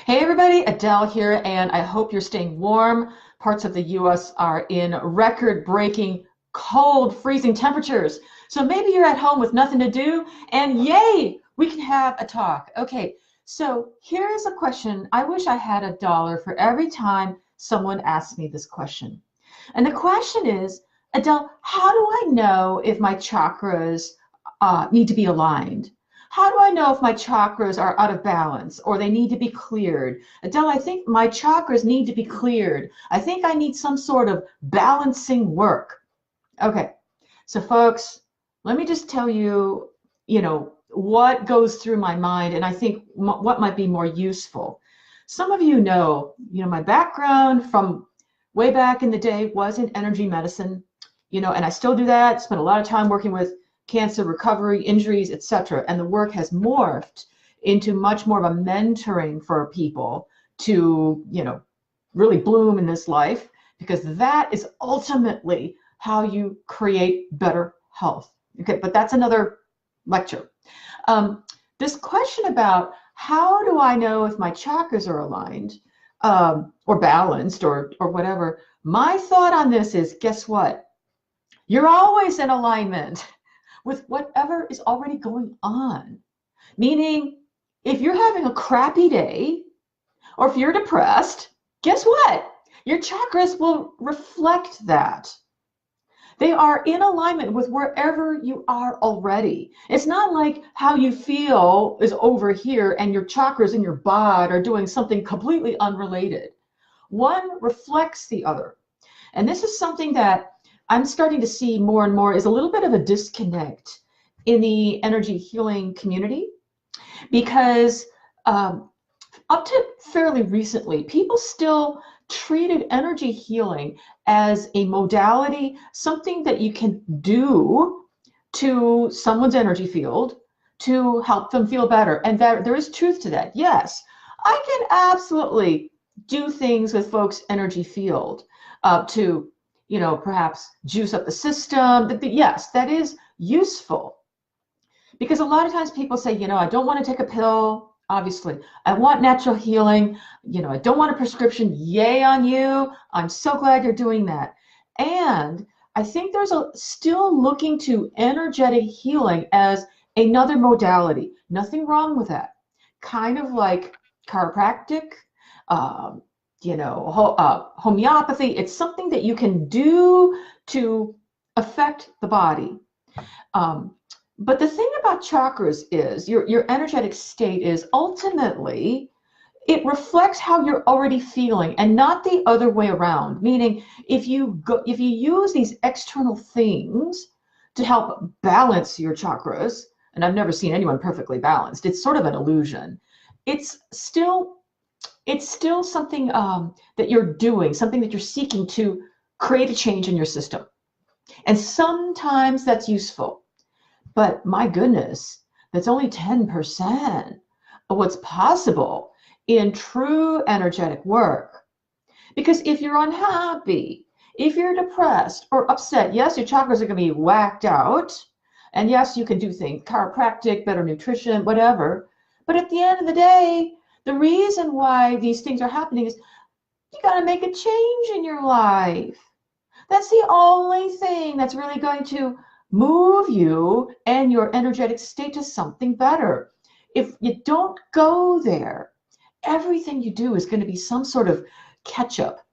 Hey everybody, Adele here, and I hope you're staying warm. Parts of the US are in record-breaking cold, freezing temperatures. So maybe you're at home with nothing to do, and yay, we can have a talk. Okay, so here's a question. I wish I had $1 for every time someone asks me this question. And the question is, Adele, how do I know if my chakras need to be aligned? How do I know if my chakras are out of balance or they need to be cleared? Adele, I think my chakras need to be cleared. I think I need some sort of balancing work. Okay, so folks, let me just tell you, what goes through my mind, and I think what might be more useful. Some of my background from way back in the day was in energy medicine, and I still do that. Spent a lot of time working with cancer recovery, injuries, etc. And the work has morphed into much more of a mentoring for people to, really bloom in this life, because that is ultimately how you create better health. Okay, but that's another lecture. This question about how do I know if my chakras are aligned or balanced or whatever, my thought on this is, guess what? You're always in alignment with whatever is already going on. Meaning, if you're having a crappy day or if you're depressed, guess what? Your chakras will reflect that. They are in alignment with wherever you are already. It's not like how you feel is over here and your chakras in your body are doing something completely unrelated. One reflects the other. And this is something that I'm starting to see more and more is a little bit of a disconnect in the energy healing community, because up to fairly recently, people still treated energy healing as a modality, something that you can do to someone's energy field to help them feel better. And there is truth to that. Yes, I can absolutely do things with folks' energy field to, perhaps juice up the system. Yes, that is useful. Because a lot of times people say, I don't want to take a pill. Obviously, I want natural healing. I don't want a prescription. Yay on you. I'm so glad you're doing that. And I think there's still looking to energetic healing as another modality. Nothing wrong with that. Kind of like chiropractic, homeopathy. It's something that you can do to affect the body. But the thing about chakras is your energetic state is ultimately, it reflects how you're already feeling and not the other way around. Meaning if you use these external things to help balance your chakras, and I've never seen anyone perfectly balanced, it's sort of an illusion. It's still something that you're doing, something that you're seeking to create a change in your system. And sometimes that's useful. But my goodness, that's only 10% of what's possible in true energetic work. Because if you're unhappy, if you're depressed or upset, yes, your chakras are going to be whacked out. And yes, you can do things, chiropractic, better nutrition, whatever. But at the end of the day, the reason why these things are happening is you got to make a change in your life. That's the only thing that's really going to move you and your energetic state to something better. If you don't go there, everything you do is going to be some sort of catch up,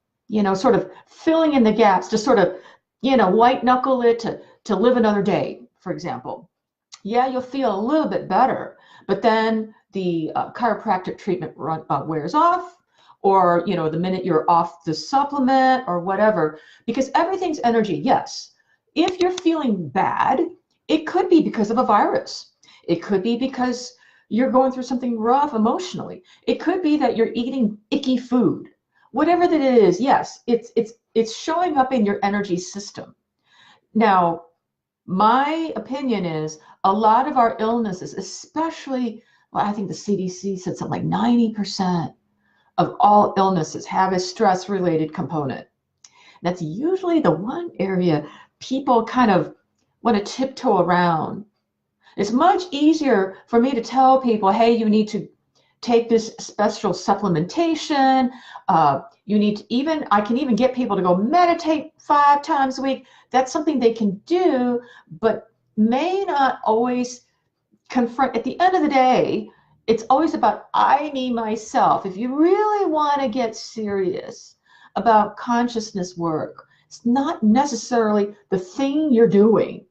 sort of filling in the gaps to sort of, white knuckle it to live another day, for example. Yeah, you'll feel a little bit better, but then the chiropractic treatment wears off, or, the minute you're off the supplement or whatever, because everything's energy. Yes. If you're feeling bad, it could be because of a virus. It could be because you're going through something rough emotionally. It could be that you're eating icky food. Whatever that is, yes, it's showing up in your energy system. Now, my opinion is a lot of our illnesses, especially, well, I think the CDC said something like 90% of all illnesses have a stress-related component. That's usually the one area people kind of want to tiptoe around. It's much easier for me to tell people, hey, you need to take this special supplementation. You need to I can even get people to go meditate 5 times a week. That's something they can do, but may not always confront. At the end of the day, it's always about I, me, myself. If you really want to get serious about consciousness work, it's not necessarily the thing you're doing.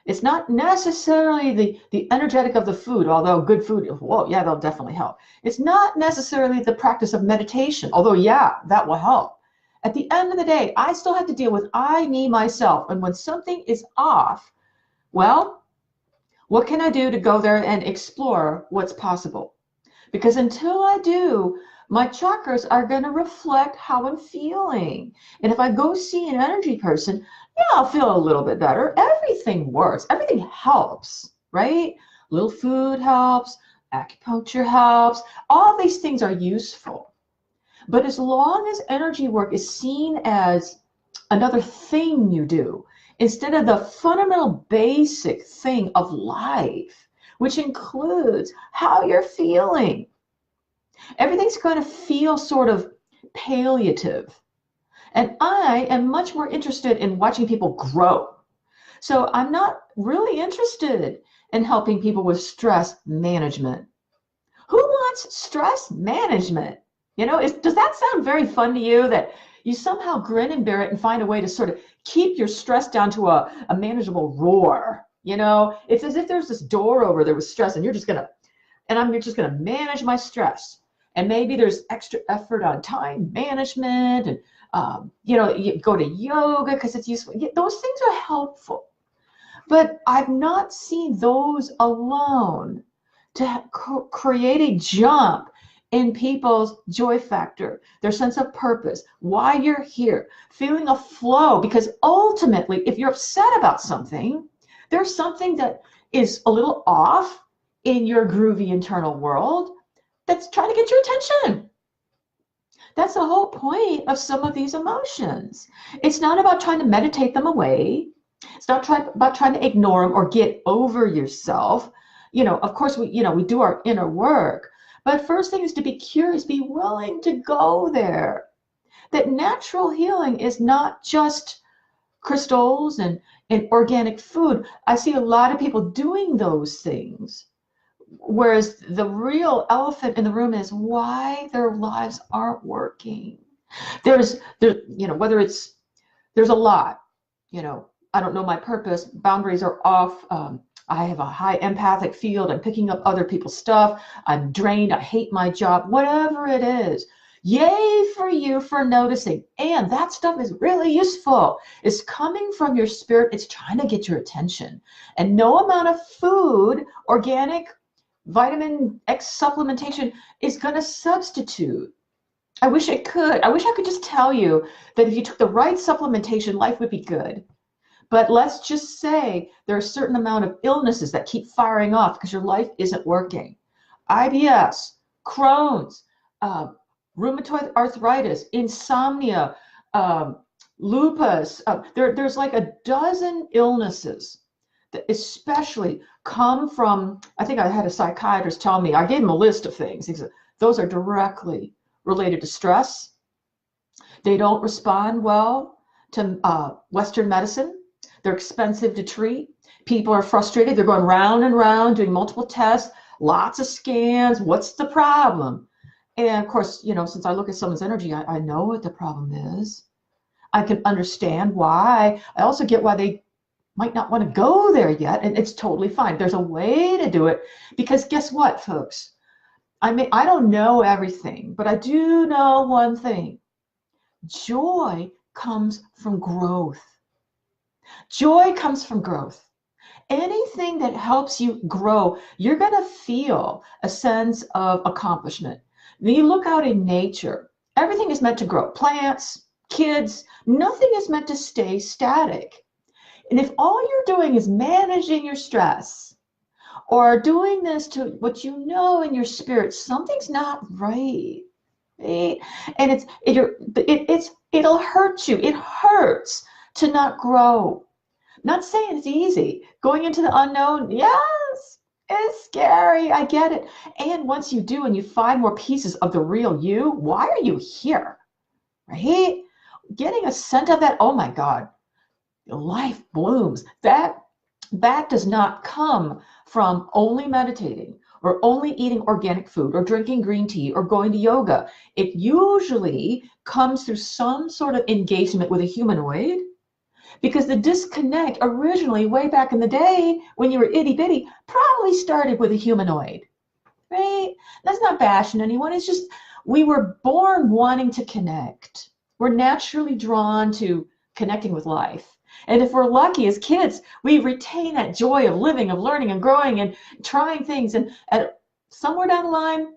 It's not necessarily the energetic of the food, although good food, whoa, yeah, that'll definitely help. It's not necessarily the practice of meditation, although, yeah, that will help. At the end of the day, I still have to deal with I, me, myself. And when something is off, well, what can I do to go there and explore what's possible? Because until I do, my chakras are going to reflect how I'm feeling. And if I go see an energy person, yeah, I'll feel a little bit better. Everything works. Everything helps, right? A little food helps. Acupuncture helps. All these things are useful. But as long as energy work is seen as another thing you do, instead of the fundamental basic thing of life, which includes how you're feeling, everything's going to feel sort of palliative. And I am much more interested in watching people grow. So I'm not really interested in helping people with stress management. Who wants stress management? You know, does that sound very fun to you, that you somehow grin and bear it and find a way to sort of keep your stress down to a manageable roar? You know, it's as if there's this door over there with stress, and you're just gonna manage my stress. And maybe there's extra effort on time management, and you know, you go to yoga because it's useful. Those things are helpful, but I've not seen those alone to create a jump in people's joy factor, their sense of purpose, why you're here, feeling a flow. Because ultimately, if you're upset about something, there's something that is a little off in your groovy internal world that's trying to get your attention. That's the whole point of some of these emotions. It's not about trying to meditate them away. It's not about trying to ignore them or get over yourself. You know, of course, we do our inner work. But first thing is to be curious, be willing to go there. That natural healing is not just crystals and organic food. I see a lot of people doing those things. Whereas the real elephant in the room is why their lives aren't working. There's a lot, you know, I don't know my purpose, boundaries are off. I have a high empathic field. I'm picking up other people's stuff. I'm drained. I hate my job, whatever it is. Yay for you for noticing. And that stuff is really useful. It's coming from your spirit. It's trying to get your attention. And no amount of food, organic, vitamin X supplementation is going to substitute. I wish I could. I wish I could just tell you that if you took the right supplementation, life would be good. But let's just say there are a certain amount of illnesses that keep firing off because your life isn't working. IBS, Crohn's, rheumatoid arthritis, insomnia, lupus. There's like a dozen illnesses that especially come from, I think I had a psychiatrist tell me, I gave him a list of things. He said, those are directly related to stress. They don't respond well to Western medicine. They're expensive to treat. People are frustrated. They're going round and round doing multiple tests, lots of scans. What's the problem? And of course, you know, since I look at someone's energy, I know what the problem is. I can understand why. I also get why they might not want to go there yet, and it's totally fine. There's a way to do it, because guess what, folks? I don't know everything, but I do know one thing. Joy comes from growth. Joy comes from growth. Anything that helps you grow, you're going to feel a sense of accomplishment. When you look out in nature, everything is meant to grow. Plants, kids, nothing is meant to stay static. And if all you're doing is managing your stress or doing this to what you know in your spirit, something's not right. Right? And it'll hurt you. It hurts to not grow. Not saying it's easy. Going into the unknown, yes. It's scary. I get it. And once you do and you find more pieces of the real you, why are you here? Right? Getting a scent of that, oh my God, life blooms. That does not come from only meditating or only eating organic food or drinking green tea or going to yoga. It usually comes through some sort of engagement with a humanoid, because the disconnect originally, way back in the day when you were itty bitty, probably started with a humanoid, right? That's not bashing anyone. It's just we were born wanting to connect. We're naturally drawn to connecting with life. And if we're lucky as kids, we retain that joy of living, of learning and growing and trying things. And somewhere down the line,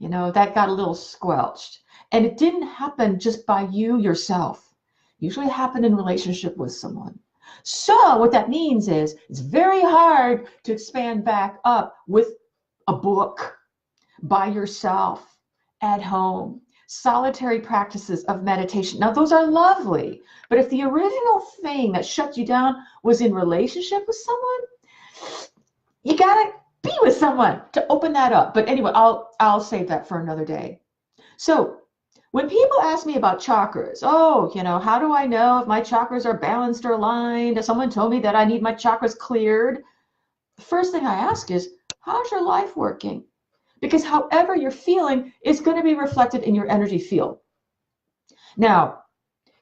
that got a little squelched. And it didn't happen just by you yourself. Usually happen in relationship with someone. So what that means is it's very hard to expand back up with a book, by yourself, at home, solitary practices of meditation. Now those are lovely, but if the original thing that shut you down was in relationship with someone, you gotta be with someone to open that up. But anyway, I'll save that for another day. So when people ask me about chakras, oh, how do I know if my chakras are balanced or aligned? Someone told me that I need my chakras cleared. The first thing I ask is, how's your life working? Because however you're feeling is going to be reflected in your energy field. Now,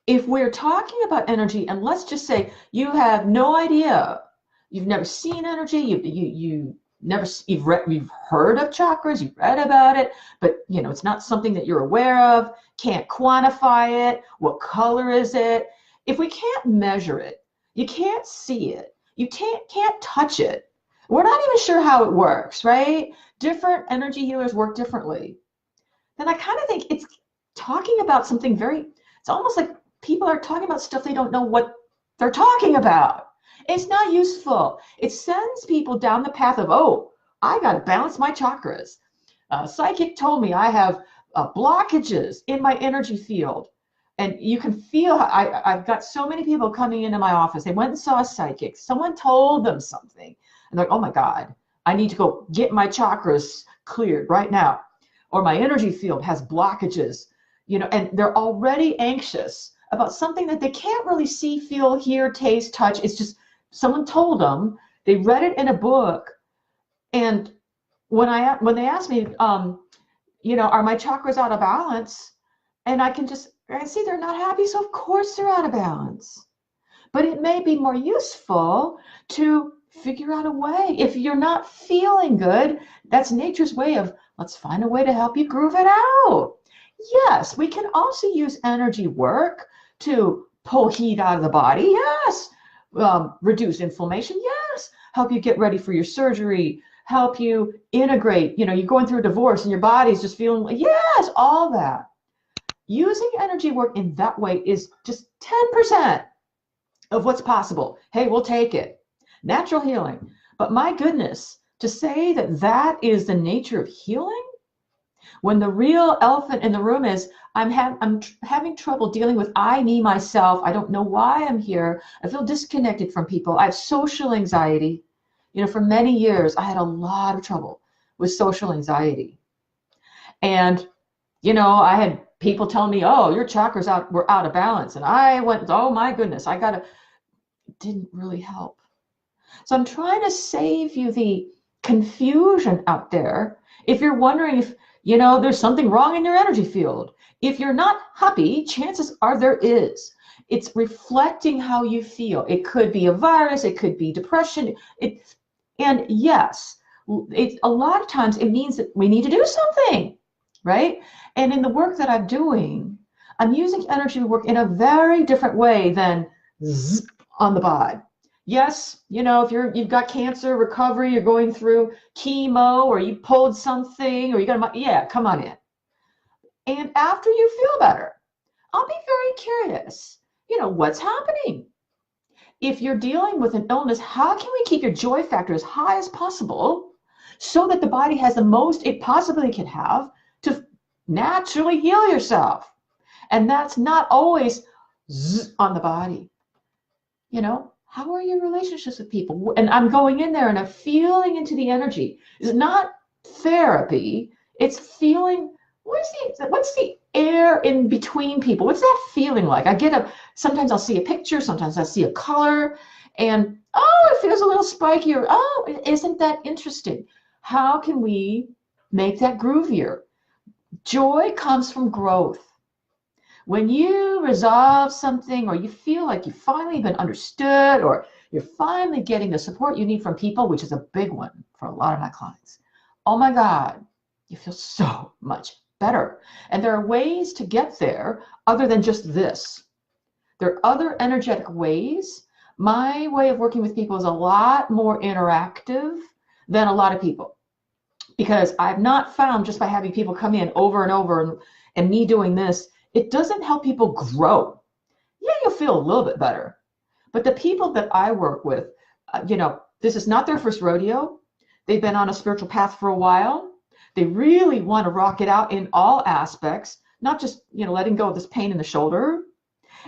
if we're talking about energy, and let's just say you have no idea, you've never seen energy, you've heard of chakras, you've read about it, but it's not something that you're aware of, can't quantify it, what color is it? If we can't measure it, you can't see it, you can't touch it, we're not even sure how it works, right? Different energy healers work differently. Then I kind of think it's talking about something it's almost like people are talking about stuff they don't know what they're talking about. It's not useful. It sends people down the path of, oh, I got to balance my chakras. Psychic told me I have blockages in my energy field. And you can feel, I've got so many people coming into my office. They went and saw a psychic. Someone told them something. And they're like, oh my God, I need to go get my chakras cleared right now. Or my energy field has blockages, and they're already anxious about something that they can't really see, feel, hear, taste, touch. It's just someone told them, they read it in a book. And when they ask me, are my chakras out of balance? And I see they're not happy, so of course they're out of balance. But it may be more useful to figure out a way. If you're not feeling good, that's nature's way of, let's find a way to help you groove it out. Yes, we can also use energy work to pull heat out of the body. Yes. Reduce inflammation. Yes. Help you get ready for your surgery. Help you integrate. You're going through a divorce and your body's just feeling like, yes, all that. Using energy work in that way is just 10% of what's possible. Hey, we'll take it. Natural healing. But my goodness, to say that that is the nature of healing, when the real elephant in the room is, I'm having trouble dealing with I, me, myself. I don't know why I'm here. I feel disconnected from people. I have social anxiety. For many years, I had a lot of trouble with social anxiety. And, I had people telling me, oh, your chakras were out of balance. And I went, oh my goodness, it didn't really help. So I'm trying to save you the confusion out there. If you're wondering if, there's something wrong in your energy field, if you're not happy, chances are there is. It's reflecting how you feel. It could be a virus, it could be depression. And yes, a lot of times it means that we need to do something, right? And in the work that I'm doing, I'm using energy work in a very different way than on the bod. Yes, if you've got cancer recovery, you're going through chemo, or you pulled something, or come on in. And after you feel better, I'll be very curious, what's happening? If you're dealing with an illness, how can we keep your joy factor as high as possible so that the body has the most it possibly can have to naturally heal yourself? And that's not always on the body. How are your relationships with people? And I'm going in there and I'm feeling into the energy. It's not therapy. It's feeling, what's the air in between people? What's that feeling like? Sometimes I'll see a picture, sometimes I'll see a color, and oh, it feels a little spiky, or oh, isn't that interesting? How can we make that groovier? Joy comes from growth. When you resolve something, or you feel like you've finally been understood, or you're finally getting the support you need from people, which is a big one for a lot of my clients, oh my God, you feel so much better. And there are ways to get there other than just this. There are other energetic ways. My way of working with people is a lot more interactive than a lot of people, because I've not found, just by having people come in over and over and me doing this, it doesn't help people grow. Yeah, you'll feel a little bit better. But the people that I work with, this is not their first rodeo. They've been on a spiritual path for a while. They really want to rock it out in all aspects, not just, letting go of this pain in the shoulder.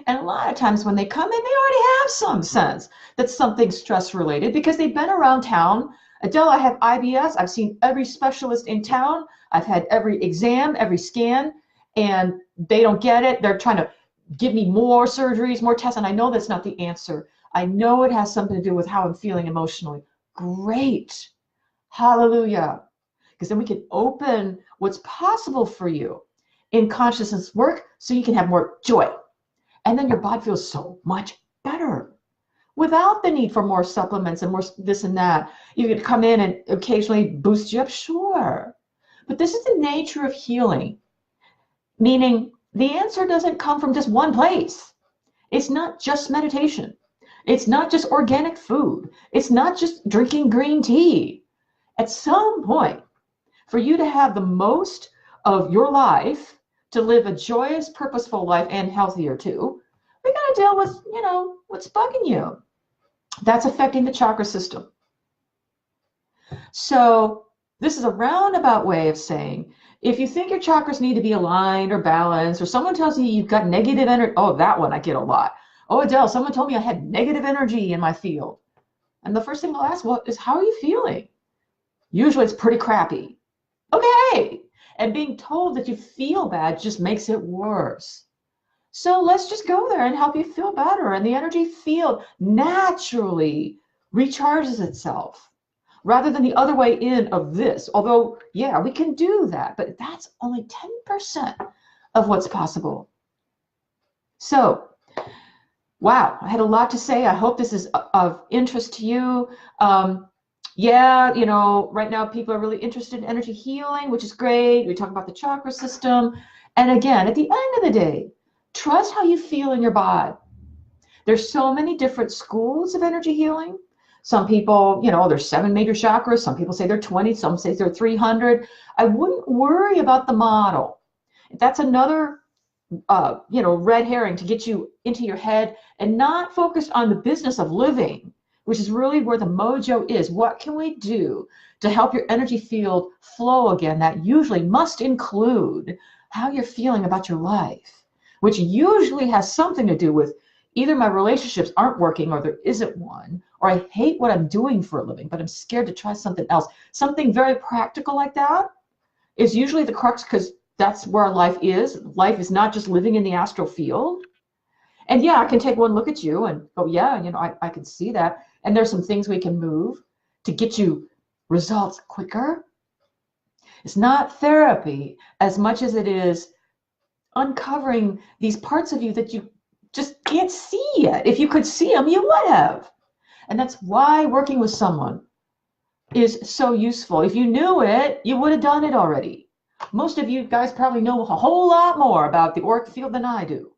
And a lot of times when they come in, they already have some sense that something's stress related, because they've been around town. Adele, I have IBS. I've seen every specialist in town. I've had every exam, every scan, and they don't get it. They're trying to give me more surgeries, more tests, and I know that's not the answer. I know it has something to do with how I'm feeling emotionally. Great. Hallelujah. Because then we can open what's possible for you in consciousness work, so you can have more joy. And then your body feels so much better without the need for more supplements and more this and that. You could come in and occasionally boost you up, sure. But this is the nature of healing, meaning the answer doesn't come from just one place. It's not just meditation. It's not just organic food. It's not just drinking green tea. At some point, for you to have the most of your life, to live a joyous, purposeful life, and healthier too, we got to deal with, what's bugging you. That's affecting the chakra system. So this is a roundabout way of saying, if you think your chakras need to be aligned or balanced, or someone tells you you've got negative energy, oh, that one I get a lot. Oh, Adele, someone told me I had negative energy in my field. And the first thing I'll ask, is how are you feeling? Usually it's pretty crappy. Okay. And being told that you feel bad just makes it worse. So let's just go there and help you feel better. And the energy field naturally recharges itself, rather than the other way in of this. Although, yeah, we can do that, but that's only 10% of what's possible. So, wow, I had a lot to say. I hope this is of interest to you. Yeah, right now people are really interested in energy healing, which is great. We talk about the chakra system. And again, at the end of the day, trust how you feel in your body. There's so many different schools of energy healing. Some people, there's 7 major chakras. Some people say they're 20. Some say they're 300. I wouldn't worry about the model. That's another, red herring to get you into your head and not focused on the business of living, which is really where the mojo is. What can we do to help your energy field flow again? That usually must include how you're feeling about your life, which usually has something to do with either my relationships aren't working, or there isn't one, or I hate what I'm doing for a living, but I'm scared to try something else. Something very practical like that is usually the crux, because that's where our life is. Life is not just living in the astral field. And yeah, I can take one look at you and go, yeah, I can see that. And there's some things we can move to get you results quicker. It's not therapy as much as it is uncovering these parts of you that you just can't see yet. If you could see them, you would have. And that's why working with someone is so useful. If you knew it, you would have done it already. Most of you guys probably know a whole lot more about the auric field than I do.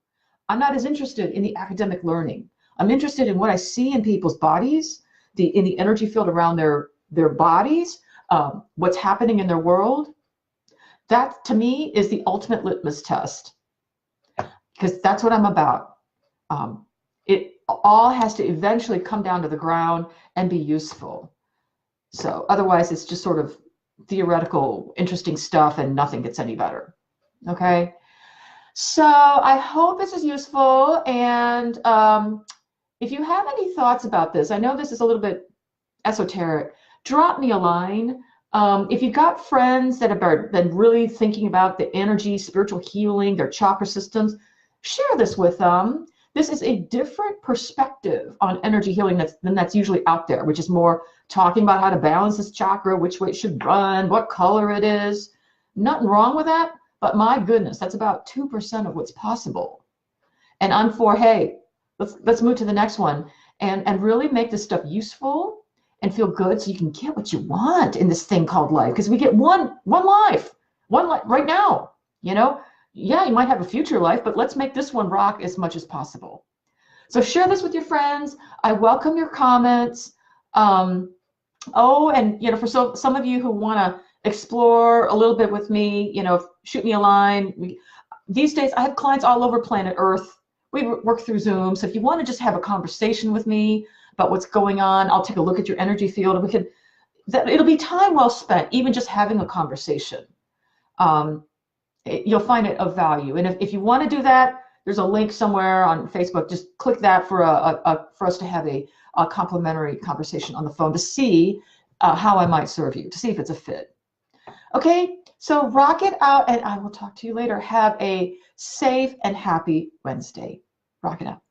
I'm not as interested in the academic learning. I'm interested in what I see in people's bodies, in the energy field around their bodies, what's happening in their world. That, to me, is the ultimate litmus test, because that's what I'm about. It all has to eventually come down to the ground and be useful. So otherwise, it's just sort of theoretical, interesting stuff, and nothing gets any better. Okay? So I hope this is useful, and if you have any thoughts about this, I know this is a little bit esoteric, drop me a line. If you've got friends that have been really thinking about the energy, spiritual healing, their chakra systems, share this with them. This is a different perspective on energy healing than that's usually out there, which is more talking about how to balance this chakra, which way it should run, what color it is. Nothing wrong with that, but my goodness, that's about 2% of what's possible. And I'm for, hey, let's move to the next one and really make this stuff useful and feel good so you can get what you want in this thing called life. Because we get one life right now, you know? Yeah, you might have a future life, but let's make this one rock as much as possible. So share this with your friends. I welcome your comments. Oh, and for some of you who want to explore a little bit with me, shoot me a line. These days, I have clients all over planet Earth. We work through Zoom. So if you want to just have a conversation with me about what's going on, I'll take a look at your energy field, and it'll be time well spent, even just having a conversation. You'll find it of value. And if you want to do that, there's a link somewhere on Facebook. Just click that for us to have a complimentary conversation on the phone to see how I might serve you, to see if it's a fit. Okay, so rock it out, and I will talk to you later. Have a safe and happy Wednesday. Rock it out.